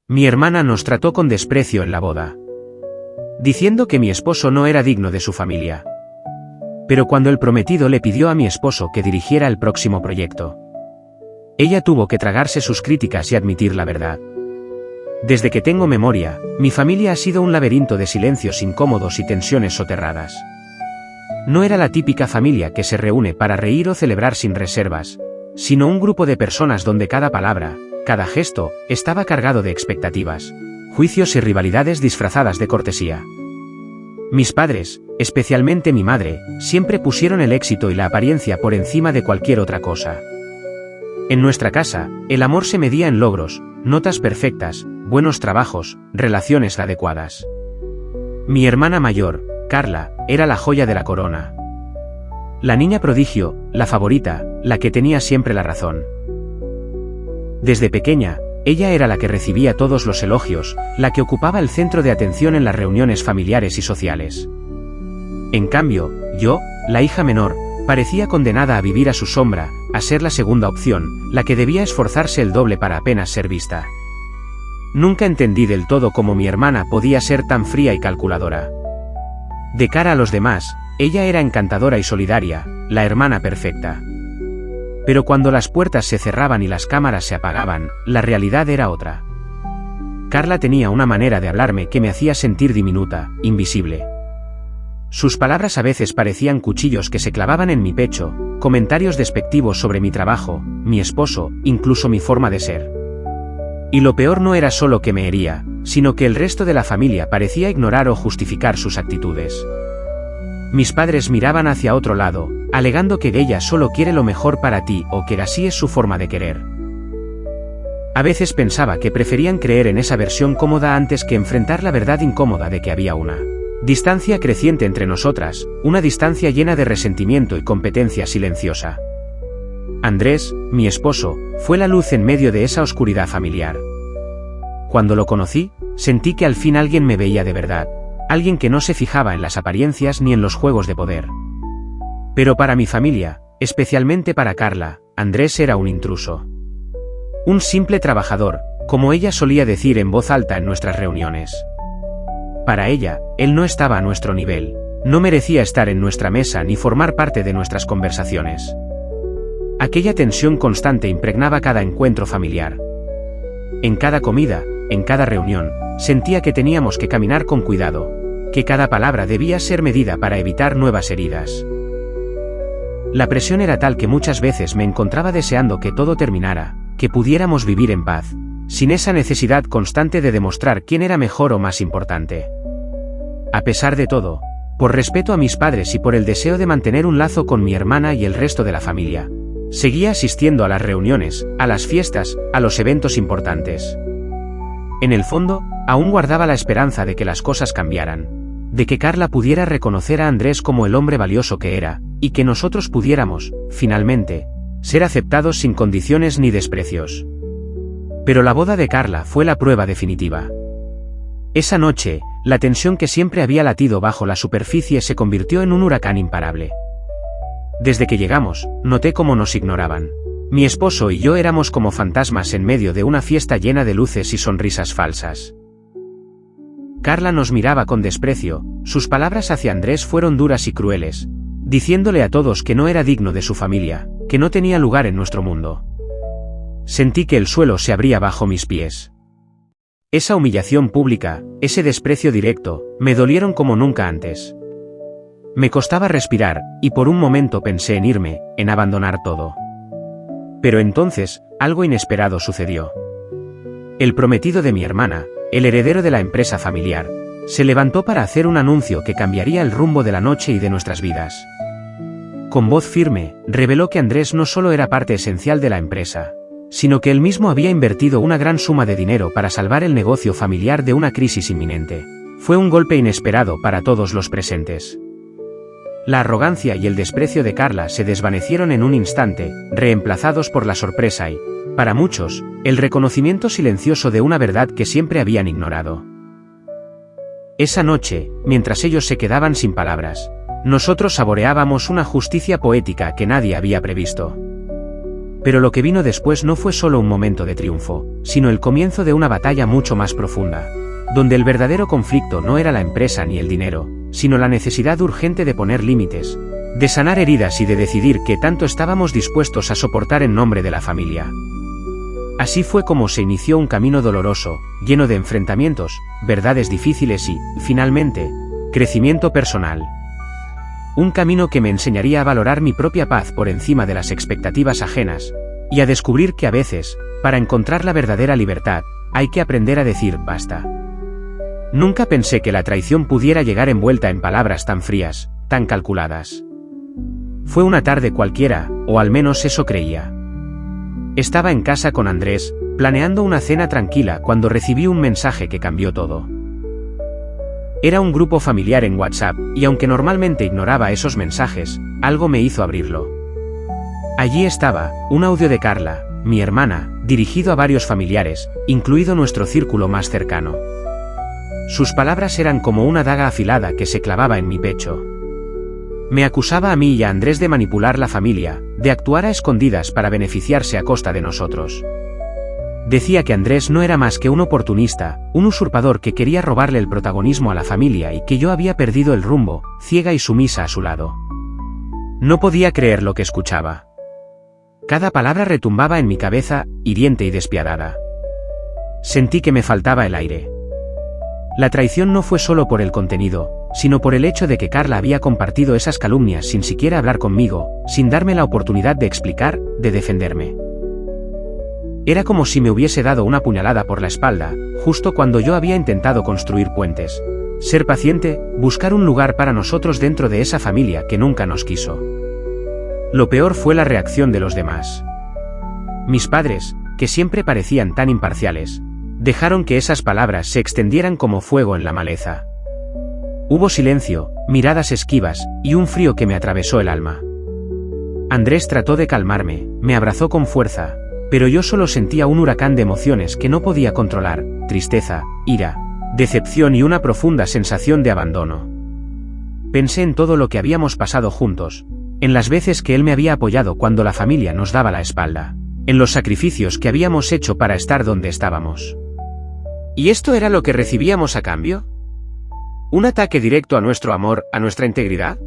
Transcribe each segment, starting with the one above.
Mi hermana nos trató con desprecio en la boda, diciendo que mi esposo no era digno de su familia. Pero cuando el prometido le pidió a mi esposo que dirigiera el próximo proyecto, ella tuvo que tragarse sus críticas y admitir la verdad. Desde que tengo memoria, mi familia ha sido un laberinto de silencios incómodos y tensiones soterradas. No era la típica familia que se reúne para reír o celebrar sin reservas, sino un grupo de personas donde cada palabra, cada gesto, estaba cargado de expectativas, juicios y rivalidades disfrazadas de cortesía. Mis padres, especialmente mi madre, siempre pusieron el éxito y la apariencia por encima de cualquier otra cosa. En nuestra casa, el amor se medía en logros, notas perfectas, buenos trabajos, relaciones adecuadas. Mi hermana mayor, Carla, era la joya de la corona. La niña prodigio, la favorita, la que tenía siempre la razón. Desde pequeña, ella era la que recibía todos los elogios, la que ocupaba el centro de atención en las reuniones familiares y sociales. En cambio, yo, la hija menor, parecía condenada a vivir a su sombra, a ser la segunda opción, la que debía esforzarse el doble para apenas ser vista. Nunca entendí del todo cómo mi hermana podía ser tan fría y calculadora. De cara a los demás, ella era encantadora y solidaria, la hermana perfecta. Pero cuando las puertas se cerraban y las cámaras se apagaban, la realidad era otra. Carla tenía una manera de hablarme que me hacía sentir diminuta, invisible. Sus palabras a veces parecían cuchillos que se clavaban en mi pecho, comentarios despectivos sobre mi trabajo, mi esposo, incluso mi forma de ser. Y lo peor no era solo que me hería, sino que el resto de la familia parecía ignorar o justificar sus actitudes. Mis padres miraban hacia otro lado, alegando que ella solo quiere lo mejor para ti o que así es su forma de querer. A veces pensaba que preferían creer en esa versión cómoda antes que enfrentar la verdad incómoda de que había una distancia creciente entre nosotras, una distancia llena de resentimiento y competencia silenciosa. Andrés, mi esposo, fue la luz en medio de esa oscuridad familiar. Cuando lo conocí, sentí que al fin alguien me veía de verdad, alguien que no se fijaba en las apariencias ni en los juegos de poder. Pero para mi familia, especialmente para Carla, Andrés era un intruso. Un simple trabajador, como ella solía decir en voz alta en nuestras reuniones. Para ella, él no estaba a nuestro nivel, no merecía estar en nuestra mesa ni formar parte de nuestras conversaciones. Aquella tensión constante impregnaba cada encuentro familiar. En cada comida, en cada reunión, sentía que teníamos que caminar con cuidado, que cada palabra debía ser medida para evitar nuevas heridas. La presión era tal que muchas veces me encontraba deseando que todo terminara, que pudiéramos vivir en paz, sin esa necesidad constante de demostrar quién era mejor o más importante. A pesar de todo, por respeto a mis padres y por el deseo de mantener un lazo con mi hermana y el resto de la familia, seguía asistiendo a las reuniones, a las fiestas, a los eventos importantes. En el fondo, aún guardaba la esperanza de que las cosas cambiaran, de que Carla pudiera reconocer a Andrés como el hombre valioso que era, y que nosotros pudiéramos, finalmente, ser aceptados sin condiciones ni desprecios. Pero la boda de Carla fue la prueba definitiva. Esa noche, la tensión que siempre había latido bajo la superficie se convirtió en un huracán imparable. Desde que llegamos, noté cómo nos ignoraban. Mi esposo y yo éramos como fantasmas en medio de una fiesta llena de luces y sonrisas falsas. Carla nos miraba con desprecio, sus palabras hacia Andrés fueron duras y crueles, diciéndole a todos que no era digno de su familia, que no tenía lugar en nuestro mundo. Sentí que el suelo se abría bajo mis pies. Esa humillación pública, ese desprecio directo, me dolieron como nunca antes. Me costaba respirar, y por un momento pensé en irme, en abandonar todo. Pero entonces, algo inesperado sucedió. El prometido de mi hermana, el heredero de la empresa familiar, se levantó para hacer un anuncio que cambiaría el rumbo de la noche y de nuestras vidas. Con voz firme, reveló que Andrés no solo era parte esencial de la empresa, sino que él mismo había invertido una gran suma de dinero para salvar el negocio familiar de una crisis inminente. Fue un golpe inesperado para todos los presentes. La arrogancia y el desprecio de Carla se desvanecieron en un instante, reemplazados por la sorpresa y, para muchos, el reconocimiento silencioso de una verdad que siempre habían ignorado. Esa noche, mientras ellos se quedaban sin palabras, nosotros saboreábamos una justicia poética que nadie había previsto. Pero lo que vino después no fue solo un momento de triunfo, sino el comienzo de una batalla mucho más profunda, donde el verdadero conflicto no era la empresa ni el dinero, sino la necesidad urgente de poner límites, de sanar heridas y de decidir qué tanto estábamos dispuestos a soportar en nombre de la familia. Así fue como se inició un camino doloroso, lleno de enfrentamientos, verdades difíciles y, finalmente, crecimiento personal. Un camino que me enseñaría a valorar mi propia paz por encima de las expectativas ajenas, y a descubrir que a veces, para encontrar la verdadera libertad, hay que aprender a decir basta. Nunca pensé que la traición pudiera llegar envuelta en palabras tan frías, tan calculadas. Fue una tarde cualquiera, o al menos eso creía. Estaba en casa con Andrés, planeando una cena tranquila cuando recibí un mensaje que cambió todo. Era un grupo familiar en WhatsApp, y aunque normalmente ignoraba esos mensajes, algo me hizo abrirlo. Allí estaba, un audio de Carla, mi hermana, dirigido a varios familiares, incluido nuestro círculo más cercano. Sus palabras eran como una daga afilada que se clavaba en mi pecho. Me acusaba a mí y a Andrés de manipular la familia, de actuar a escondidas para beneficiarse a costa de nosotros. Decía que Andrés no era más que un oportunista, un usurpador que quería robarle el protagonismo a la familia y que yo había perdido el rumbo, ciega y sumisa a su lado. No podía creer lo que escuchaba. Cada palabra retumbaba en mi cabeza, hiriente y despiadada. Sentí que me faltaba el aire. La traición no fue solo por el contenido, sino por el hecho de que Carla había compartido esas calumnias sin siquiera hablar conmigo, sin darme la oportunidad de explicar, de defenderme. Era como si me hubiese dado una puñalada por la espalda, justo cuando yo había intentado construir puentes, ser paciente, buscar un lugar para nosotros dentro de esa familia que nunca nos quiso. Lo peor fue la reacción de los demás. Mis padres, que siempre parecían tan imparciales, dejaron que esas palabras se extendieran como fuego en la maleza. Hubo silencio, miradas esquivas, y un frío que me atravesó el alma. Andrés trató de calmarme, me abrazó con fuerza, pero yo solo sentía un huracán de emociones que no podía controlar, tristeza, ira, decepción y una profunda sensación de abandono. Pensé en todo lo que habíamos pasado juntos, en las veces que él me había apoyado cuando la familia nos daba la espalda, en los sacrificios que habíamos hecho para estar donde estábamos. ¿Y esto era lo que recibíamos a cambio? ¿Un ataque directo a nuestro amor, a nuestra integridad?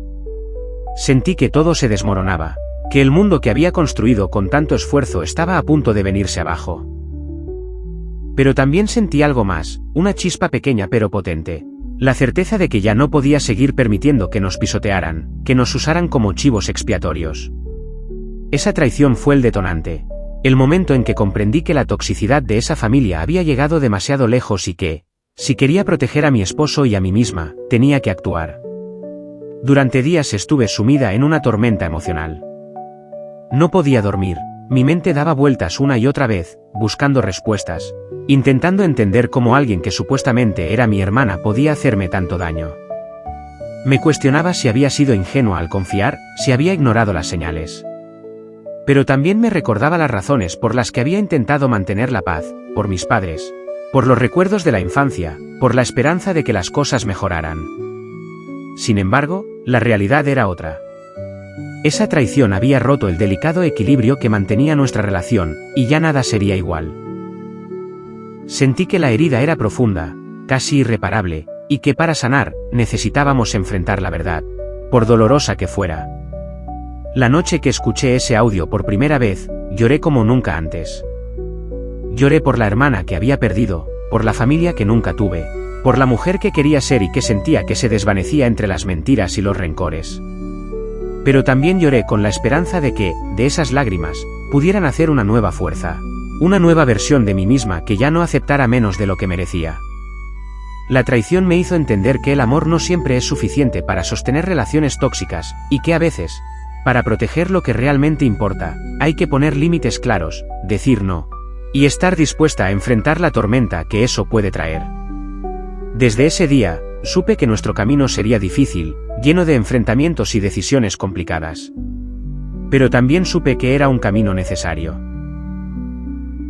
Sentí que todo se desmoronaba, que el mundo que había construido con tanto esfuerzo estaba a punto de venirse abajo. Pero también sentí algo más, una chispa pequeña pero potente, la certeza de que ya no podía seguir permitiendo que nos pisotearan, que nos usaran como chivos expiatorios. Esa traición fue el detonante. El momento en que comprendí que la toxicidad de esa familia había llegado demasiado lejos y que, si quería proteger a mi esposo y a mí misma, tenía que actuar. Durante días estuve sumida en una tormenta emocional. No podía dormir, mi mente daba vueltas una y otra vez, buscando respuestas, intentando entender cómo alguien que supuestamente era mi hermana podía hacerme tanto daño. Me cuestionaba si había sido ingenua al confiar, si había ignorado las señales. Pero también me recordaba las razones por las que había intentado mantener la paz, por mis padres, por los recuerdos de la infancia, por la esperanza de que las cosas mejoraran. Sin embargo, la realidad era otra. Esa traición había roto el delicado equilibrio que mantenía nuestra relación, y ya nada sería igual. Sentí que la herida era profunda, casi irreparable, y que para sanar, necesitábamos enfrentar la verdad, por dolorosa que fuera. La noche que escuché ese audio por primera vez, lloré como nunca antes. Lloré por la hermana que había perdido, por la familia que nunca tuve, por la mujer que quería ser y que sentía que se desvanecía entre las mentiras y los rencores. Pero también lloré con la esperanza de que, de esas lágrimas, pudieran hacer una nueva fuerza, una nueva versión de mí misma que ya no aceptara menos de lo que merecía. La traición me hizo entender que el amor no siempre es suficiente para sostener relaciones tóxicas, y que a veces, para proteger lo que realmente importa, hay que poner límites claros, decir no, y estar dispuesta a enfrentar la tormenta que eso puede traer. Desde ese día, supe que nuestro camino sería difícil, lleno de enfrentamientos y decisiones complicadas. Pero también supe que era un camino necesario.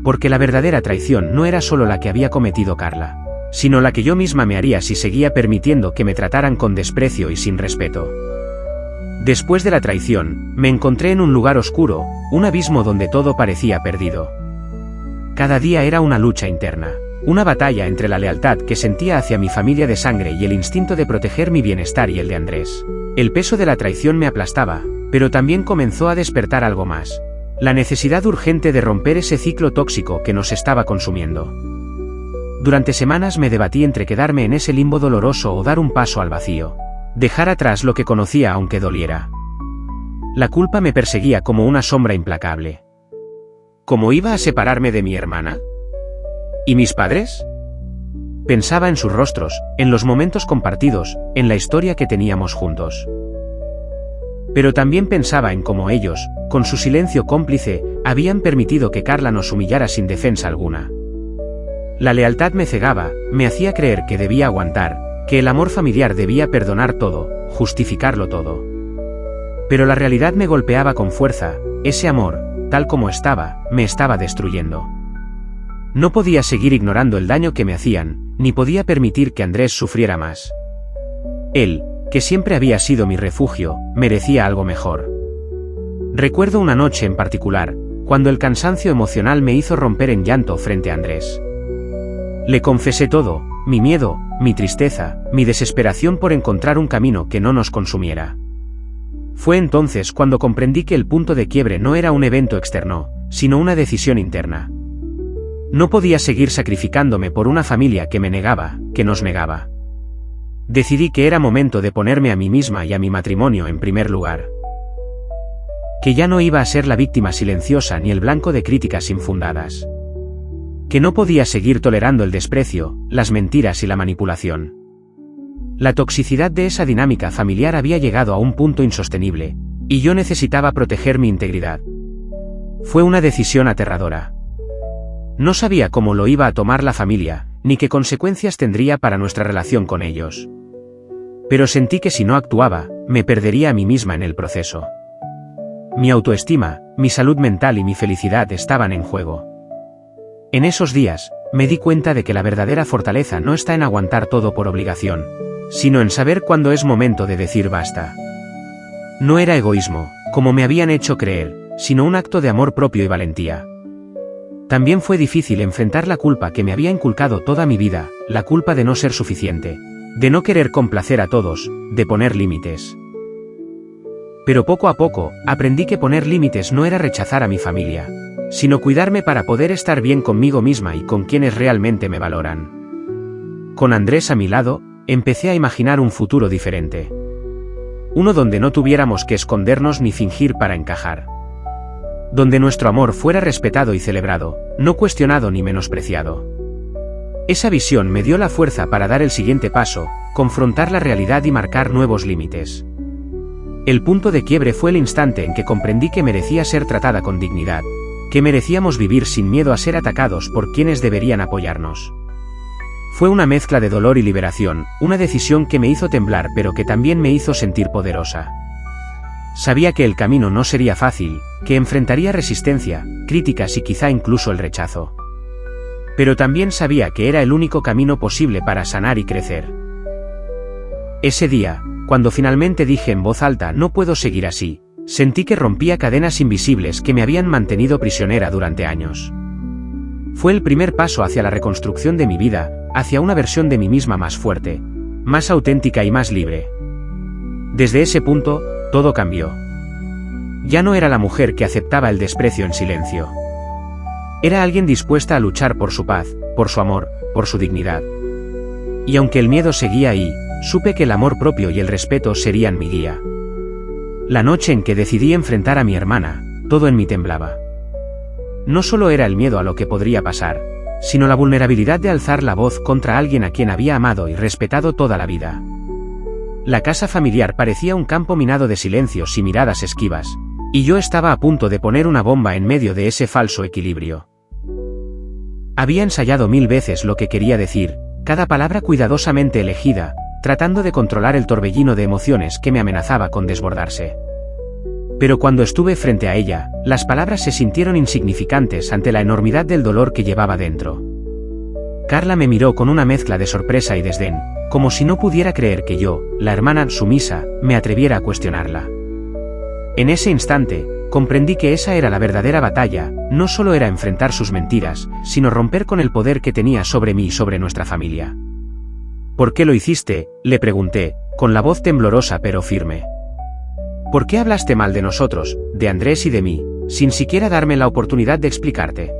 Porque la verdadera traición no era solo la que había cometido Carla, sino la que yo misma me haría si seguía permitiendo que me trataran con desprecio y sin respeto. Después de la traición, me encontré en un lugar oscuro, un abismo donde todo parecía perdido. Cada día era una lucha interna, una batalla entre la lealtad que sentía hacia mi familia de sangre y el instinto de proteger mi bienestar y el de Andrés. El peso de la traición me aplastaba, pero también comenzó a despertar algo más. La necesidad urgente de romper ese ciclo tóxico que nos estaba consumiendo. Durante semanas me debatí entre quedarme en ese limbo doloroso o dar un paso al vacío. Dejar atrás lo que conocía aunque doliera. La culpa me perseguía como una sombra implacable. ¿Cómo iba a separarme de mi hermana? ¿Y mis padres? Pensaba en sus rostros, en los momentos compartidos, en la historia que teníamos juntos. Pero también pensaba en cómo ellos, con su silencio cómplice, habían permitido que Carla nos humillara sin defensa alguna. La lealtad me cegaba, me hacía creer que debía aguantar, que el amor familiar debía perdonar todo, justificarlo todo. Pero la realidad me golpeaba con fuerza, ese amor, tal como estaba, me estaba destruyendo. No podía seguir ignorando el daño que me hacían, ni podía permitir que Andrés sufriera más. Él, que siempre había sido mi refugio, merecía algo mejor. Recuerdo una noche en particular, cuando el cansancio emocional me hizo romper en llanto frente a Andrés. Le confesé todo, mi miedo, mi tristeza, mi desesperación por encontrar un camino que no nos consumiera. Fue entonces cuando comprendí que el punto de quiebre no era un evento externo, sino una decisión interna. No podía seguir sacrificándome por una familia que me negaba, que nos negaba. Decidí que era momento de ponerme a mí misma y a mi matrimonio en primer lugar. Que ya no iba a ser la víctima silenciosa ni el blanco de críticas infundadas. Que no podía seguir tolerando el desprecio, las mentiras y la manipulación. La toxicidad de esa dinámica familiar había llegado a un punto insostenible, y yo necesitaba proteger mi integridad. Fue una decisión aterradora. No sabía cómo lo iba a tomar la familia, ni qué consecuencias tendría para nuestra relación con ellos. Pero sentí que si no actuaba, me perdería a mí misma en el proceso. Mi autoestima, mi salud mental y mi felicidad estaban en juego. En esos días, me di cuenta de que la verdadera fortaleza no está en aguantar todo por obligación, sino en saber cuándo es momento de decir basta. No era egoísmo, como me habían hecho creer, sino un acto de amor propio y valentía. También fue difícil enfrentar la culpa que me había inculcado toda mi vida, la culpa de no ser suficiente, de no querer complacer a todos, de poner límites. Pero poco a poco, aprendí que poner límites no era rechazar a mi familia, sino cuidarme para poder estar bien conmigo misma y con quienes realmente me valoran. Con Andrés a mi lado, empecé a imaginar un futuro diferente. Uno donde no tuviéramos que escondernos ni fingir para encajar. Donde nuestro amor fuera respetado y celebrado, no cuestionado ni menospreciado. Esa visión me dio la fuerza para dar el siguiente paso, confrontar la realidad y marcar nuevos límites. El punto de quiebre fue el instante en que comprendí que merecía ser tratada con dignidad, que merecíamos vivir sin miedo a ser atacados por quienes deberían apoyarnos. Fue una mezcla de dolor y liberación, una decisión que me hizo temblar pero que también me hizo sentir poderosa. Sabía que el camino no sería fácil, que enfrentaría resistencia, críticas y quizá incluso el rechazo. Pero también sabía que era el único camino posible para sanar y crecer. Ese día, cuando finalmente dije en voz alta "no puedo seguir así", sentí que rompía cadenas invisibles que me habían mantenido prisionera durante años. Fue el primer paso hacia la reconstrucción de mi vida, hacia una versión de mí misma más fuerte, más auténtica y más libre. Desde ese punto, todo cambió. Ya no era la mujer que aceptaba el desprecio en silencio. Era alguien dispuesta a luchar por su paz, por su amor, por su dignidad. Y aunque el miedo seguía ahí, supe que el amor propio y el respeto serían mi guía. La noche en que decidí enfrentar a mi hermana, todo en mí temblaba. No solo era el miedo a lo que podría pasar, sino la vulnerabilidad de alzar la voz contra alguien a quien había amado y respetado toda la vida. La casa familiar parecía un campo minado de silencios y miradas esquivas, y yo estaba a punto de poner una bomba en medio de ese falso equilibrio. Había ensayado 1000 veces lo que quería decir, cada palabra cuidadosamente elegida, tratando de controlar el torbellino de emociones que me amenazaba con desbordarse. Pero cuando estuve frente a ella, las palabras se sintieron insignificantes ante la enormidad del dolor que llevaba dentro. Carla me miró con una mezcla de sorpresa y desdén, como si no pudiera creer que yo, la hermana sumisa, me atreviera a cuestionarla. En ese instante, comprendí que esa era la verdadera batalla, no solo era enfrentar sus mentiras, sino romper con el poder que tenía sobre mí y sobre nuestra familia. ¿Por qué lo hiciste?, le pregunté, con la voz temblorosa pero firme. ¿Por qué hablaste mal de nosotros, de Andrés y de mí, sin siquiera darme la oportunidad de explicarte?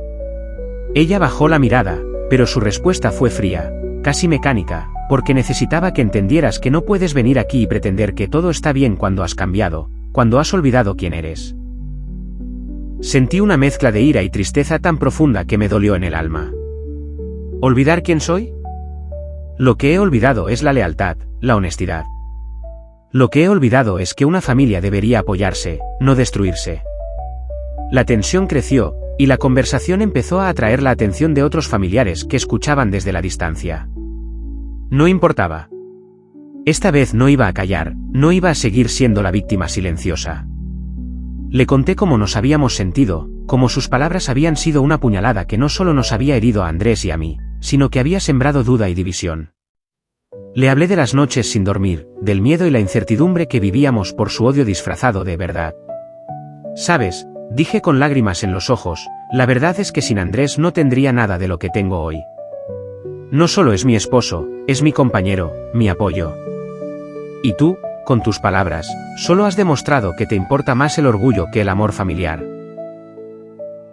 Ella bajó la mirada, pero su respuesta fue fría, casi mecánica, porque necesitaba que entendieras que no puedes venir aquí y pretender que todo está bien cuando has cambiado, cuando has olvidado quién eres. Sentí una mezcla de ira y tristeza tan profunda que me dolió en el alma. ¿Olvidar quién soy? Lo que he olvidado es la lealtad, la honestidad. Lo que he olvidado es que una familia debería apoyarse, no destruirse. La tensión creció, y la conversación empezó a atraer la atención de otros familiares que escuchaban desde la distancia. No importaba. Esta vez no iba a callar, no iba a seguir siendo la víctima silenciosa. Le conté cómo nos habíamos sentido, cómo sus palabras habían sido una puñalada que no solo nos había herido a Andrés y a mí, sino que había sembrado duda y división. Le hablé de las noches sin dormir, del miedo y la incertidumbre que vivíamos por su odio disfrazado de verdad. ¿Sabes?, dije con lágrimas en los ojos, la verdad es que sin Andrés no tendría nada de lo que tengo hoy. No solo es mi esposo, es mi compañero, mi apoyo. Y tú, con tus palabras, solo has demostrado que te importa más el orgullo que el amor familiar.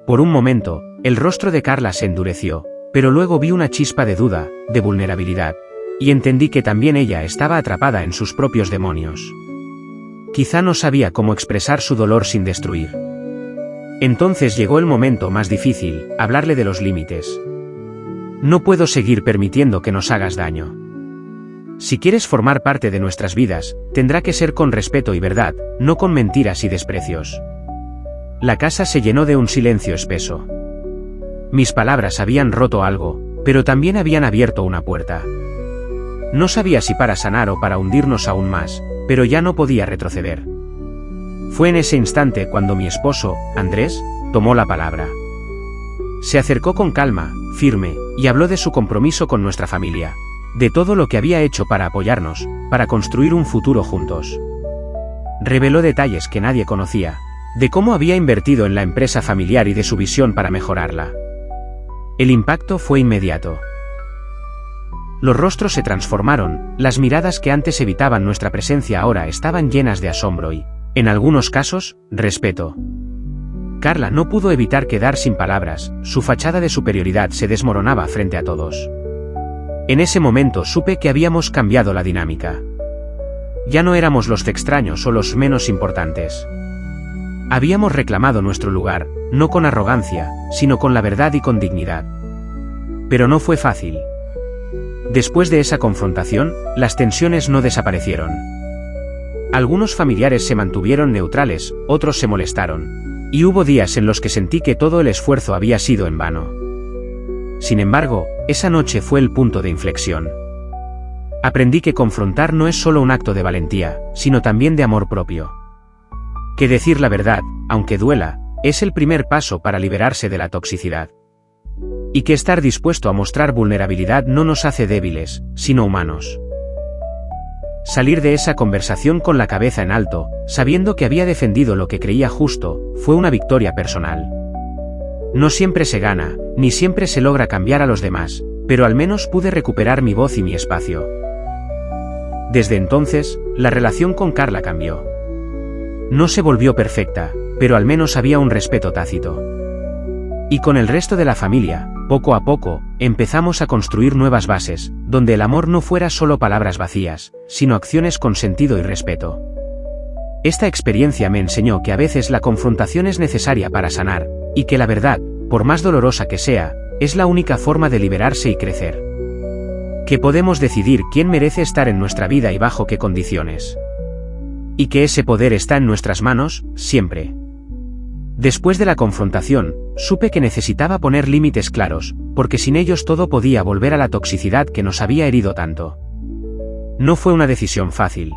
Por un momento, el rostro de Carla se endureció, pero luego vi una chispa de duda, de vulnerabilidad, y entendí que también ella estaba atrapada en sus propios demonios. Quizá no sabía cómo expresar su dolor sin destruir. Entonces llegó el momento más difícil, hablarle de los límites. No puedo seguir permitiendo que nos hagas daño. Si quieres formar parte de nuestras vidas, tendrá que ser con respeto y verdad, no con mentiras y desprecios. La casa se llenó de un silencio espeso. Mis palabras habían roto algo, pero también habían abierto una puerta. No sabía si para sanar o para hundirnos aún más, pero ya no podía retroceder. Fue en ese instante cuando mi esposo, Andrés, tomó la palabra. Se acercó con calma, firme, y habló de su compromiso con nuestra familia, de todo lo que había hecho para apoyarnos, para construir un futuro juntos. Reveló detalles que nadie conocía, de cómo había invertido en la empresa familiar y de su visión para mejorarla. El impacto fue inmediato. Los rostros se transformaron, las miradas que antes evitaban nuestra presencia ahora estaban llenas de asombro y, en algunos casos, respeto. Carla no pudo evitar quedar sin palabras, su fachada de superioridad se desmoronaba frente a todos. En ese momento supe que habíamos cambiado la dinámica. Ya no éramos los extraños o los menos importantes. Habíamos reclamado nuestro lugar, no con arrogancia, sino con la verdad y con dignidad. Pero no fue fácil. Después de esa confrontación, las tensiones no desaparecieron. Algunos familiares se mantuvieron neutrales, otros se molestaron, y hubo días en los que sentí que todo el esfuerzo había sido en vano. Sin embargo, esa noche fue el punto de inflexión. Aprendí que confrontar no es solo un acto de valentía, sino también de amor propio. Que decir la verdad, aunque duela, es el primer paso para liberarse de la toxicidad. Y que estar dispuesto a mostrar vulnerabilidad no nos hace débiles, sino humanos. Salir de esa conversación con la cabeza en alto, sabiendo que había defendido lo que creía justo, fue una victoria personal. No siempre se gana, ni siempre se logra cambiar a los demás, pero al menos pude recuperar mi voz y mi espacio. Desde entonces, la relación con Carla cambió. No se volvió perfecta, pero al menos había un respeto tácito. Y con el resto de la familia, poco a poco, empezamos a construir nuevas bases, donde el amor no fuera solo palabras vacías, sino acciones con sentido y respeto. Esta experiencia me enseñó que a veces la confrontación es necesaria para sanar, y que la verdad, por más dolorosa que sea, es la única forma de liberarse y crecer. Que podemos decidir quién merece estar en nuestra vida y bajo qué condiciones. Y que ese poder está en nuestras manos, siempre. Después de la confrontación, supe que necesitaba poner límites claros, porque sin ellos todo podía volver a la toxicidad que nos había herido tanto. No fue una decisión fácil.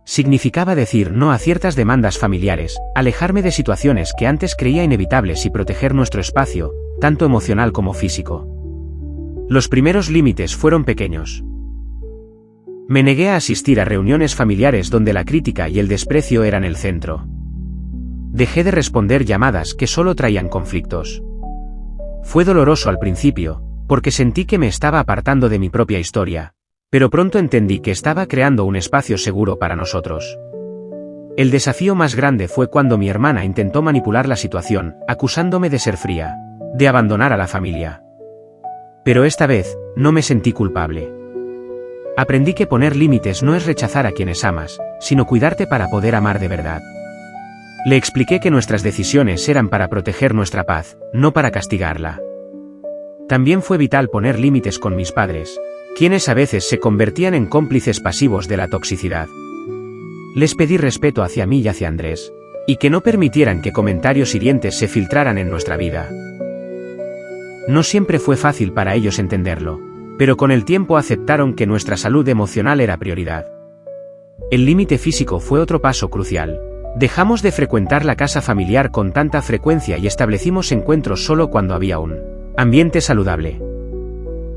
Significaba decir no a ciertas demandas familiares, alejarme de situaciones que antes creía inevitables y proteger nuestro espacio, tanto emocional como físico. Los primeros límites fueron pequeños. Me negué a asistir a reuniones familiares donde la crítica y el desprecio eran el centro. Dejé de responder llamadas que solo traían conflictos. Fue doloroso al principio, porque sentí que me estaba apartando de mi propia historia, pero pronto entendí que estaba creando un espacio seguro para nosotros. El desafío más grande fue cuando mi hermana intentó manipular la situación, acusándome de ser fría, de abandonar a la familia. Pero esta vez, no me sentí culpable. Aprendí que poner límites no es rechazar a quienes amas, sino cuidarte para poder amar de verdad. Le expliqué que nuestras decisiones eran para proteger nuestra paz, no para castigarla. También fue vital poner límites con mis padres, quienes a veces se convertían en cómplices pasivos de la toxicidad. Les pedí respeto hacia mí y hacia Andrés, y que no permitieran que comentarios hirientes se filtraran en nuestra vida. No siempre fue fácil para ellos entenderlo, pero con el tiempo aceptaron que nuestra salud emocional era prioridad. El límite físico fue otro paso crucial. Dejamos de frecuentar la casa familiar con tanta frecuencia y establecimos encuentros solo cuando había un ambiente saludable.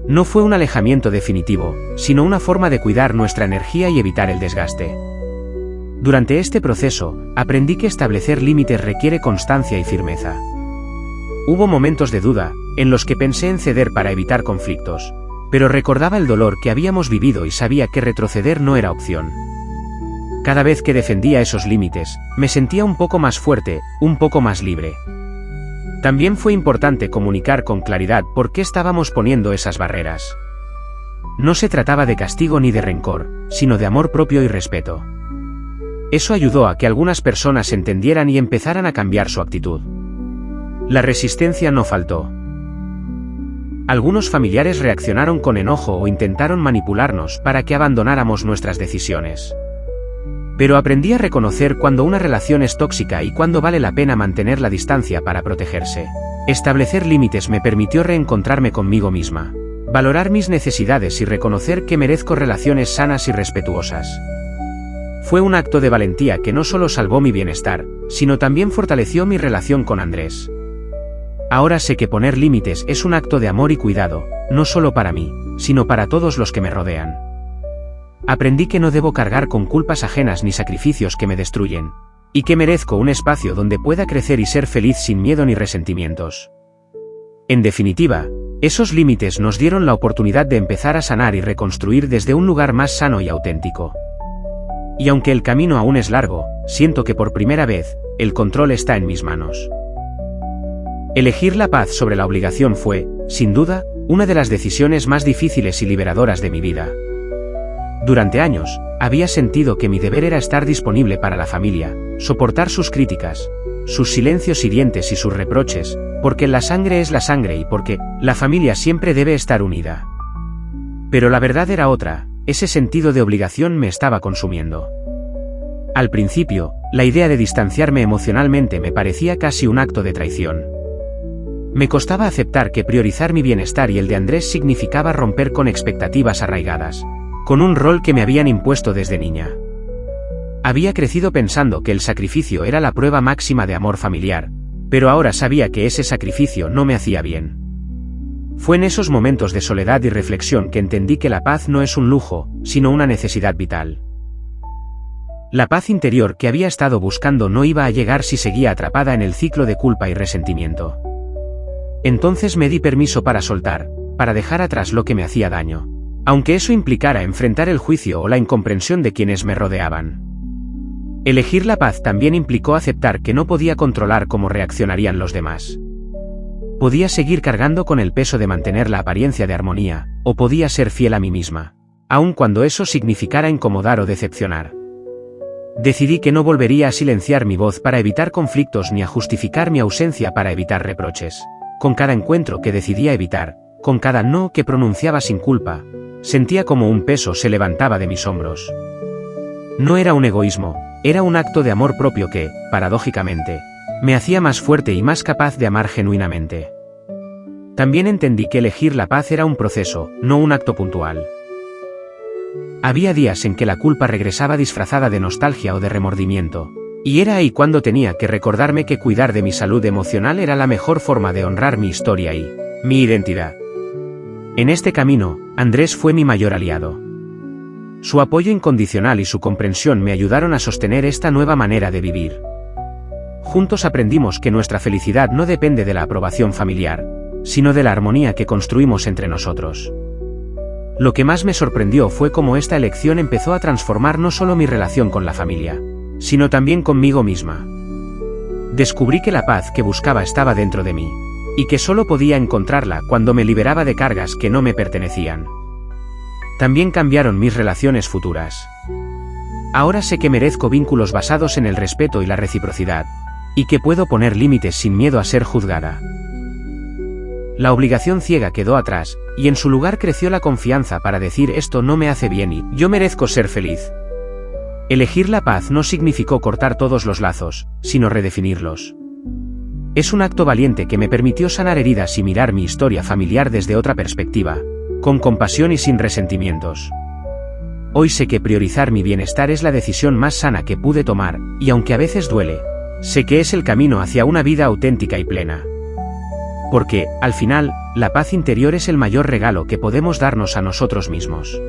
No fue un alejamiento definitivo, sino una forma de cuidar nuestra energía y evitar el desgaste. Durante este proceso, aprendí que establecer límites requiere constancia y firmeza. Hubo momentos de duda, en los que pensé en ceder para evitar conflictos, pero recordaba el dolor que habíamos vivido y sabía que retroceder no era opción. Cada vez que defendía esos límites, me sentía un poco más fuerte, un poco más libre. También fue importante comunicar con claridad por qué estábamos poniendo esas barreras. No se trataba de castigo ni de rencor, sino de amor propio y respeto. Eso ayudó a que algunas personas entendieran y empezaran a cambiar su actitud. La resistencia no faltó. Algunos familiares reaccionaron con enojo o intentaron manipularnos para que abandonáramos nuestras decisiones. Pero aprendí a reconocer cuando una relación es tóxica y cuando vale la pena mantener la distancia para protegerse. Establecer límites me permitió reencontrarme conmigo misma, valorar mis necesidades y reconocer que merezco relaciones sanas y respetuosas. Fue un acto de valentía que no solo salvó mi bienestar, sino también fortaleció mi relación con Andrés. Ahora sé que poner límites es un acto de amor y cuidado, no solo para mí, sino para todos los que me rodean. Aprendí que no debo cargar con culpas ajenas ni sacrificios que me destruyen, y que merezco un espacio donde pueda crecer y ser feliz sin miedo ni resentimientos. En definitiva, esos límites nos dieron la oportunidad de empezar a sanar y reconstruir desde un lugar más sano y auténtico. Y aunque el camino aún es largo, siento que por primera vez, el control está en mis manos. Elegir la paz sobre la obligación fue, sin duda, una de las decisiones más difíciles y liberadoras de mi vida. Durante años, había sentido que mi deber era estar disponible para la familia, soportar sus críticas, sus silencios hirientes y sus reproches, porque la sangre es la sangre y porque la familia siempre debe estar unida. Pero la verdad era otra, ese sentido de obligación me estaba consumiendo. Al principio, la idea de distanciarme emocionalmente me parecía casi un acto de traición. Me costaba aceptar que priorizar mi bienestar y el de Andrés significaba romper con expectativas arraigadas, con un rol que me habían impuesto desde niña. Había crecido pensando que el sacrificio era la prueba máxima de amor familiar, pero ahora sabía que ese sacrificio no me hacía bien. Fue en esos momentos de soledad y reflexión que entendí que la paz no es un lujo, sino una necesidad vital. La paz interior que había estado buscando no iba a llegar si seguía atrapada en el ciclo de culpa y resentimiento. Entonces me di permiso para soltar, para dejar atrás lo que me hacía daño, aunque eso implicara enfrentar el juicio o la incomprensión de quienes me rodeaban. Elegir la paz también implicó aceptar que no podía controlar cómo reaccionarían los demás. Podía seguir cargando con el peso de mantener la apariencia de armonía, o podía ser fiel a mí misma, aun cuando eso significara incomodar o decepcionar. Decidí que no volvería a silenciar mi voz para evitar conflictos ni a justificar mi ausencia para evitar reproches. Con cada encuentro que decidía evitar, con cada no que pronunciaba sin culpa, sentía como un peso se levantaba de mis hombros. No era un egoísmo, era un acto de amor propio que, paradójicamente, me hacía más fuerte y más capaz de amar genuinamente. También entendí que elegir la paz era un proceso, no un acto puntual. Había días en que la culpa regresaba disfrazada de nostalgia o de remordimiento, y era ahí cuando tenía que recordarme que cuidar de mi salud emocional era la mejor forma de honrar mi historia y mi identidad. En este camino, Andrés fue mi mayor aliado. Su apoyo incondicional y su comprensión me ayudaron a sostener esta nueva manera de vivir. Juntos aprendimos que nuestra felicidad no depende de la aprobación familiar, sino de la armonía que construimos entre nosotros. Lo que más me sorprendió fue cómo esta elección empezó a transformar no solo mi relación con la familia, sino también conmigo misma. Descubrí que la paz que buscaba estaba dentro de mí, y que solo podía encontrarla cuando me liberaba de cargas que no me pertenecían. También cambiaron mis relaciones futuras. Ahora sé que merezco vínculos basados en el respeto y la reciprocidad, y que puedo poner límites sin miedo a ser juzgada. La obligación ciega quedó atrás, y en su lugar creció la confianza para decir esto no me hace bien y yo merezco ser feliz. Elegir la paz no significó cortar todos los lazos, sino redefinirlos. Es un acto valiente que me permitió sanar heridas y mirar mi historia familiar desde otra perspectiva, con compasión y sin resentimientos. Hoy sé que priorizar mi bienestar es la decisión más sana que pude tomar, y aunque a veces duele, sé que es el camino hacia una vida auténtica y plena. Porque, al final, la paz interior es el mayor regalo que podemos darnos a nosotros mismos.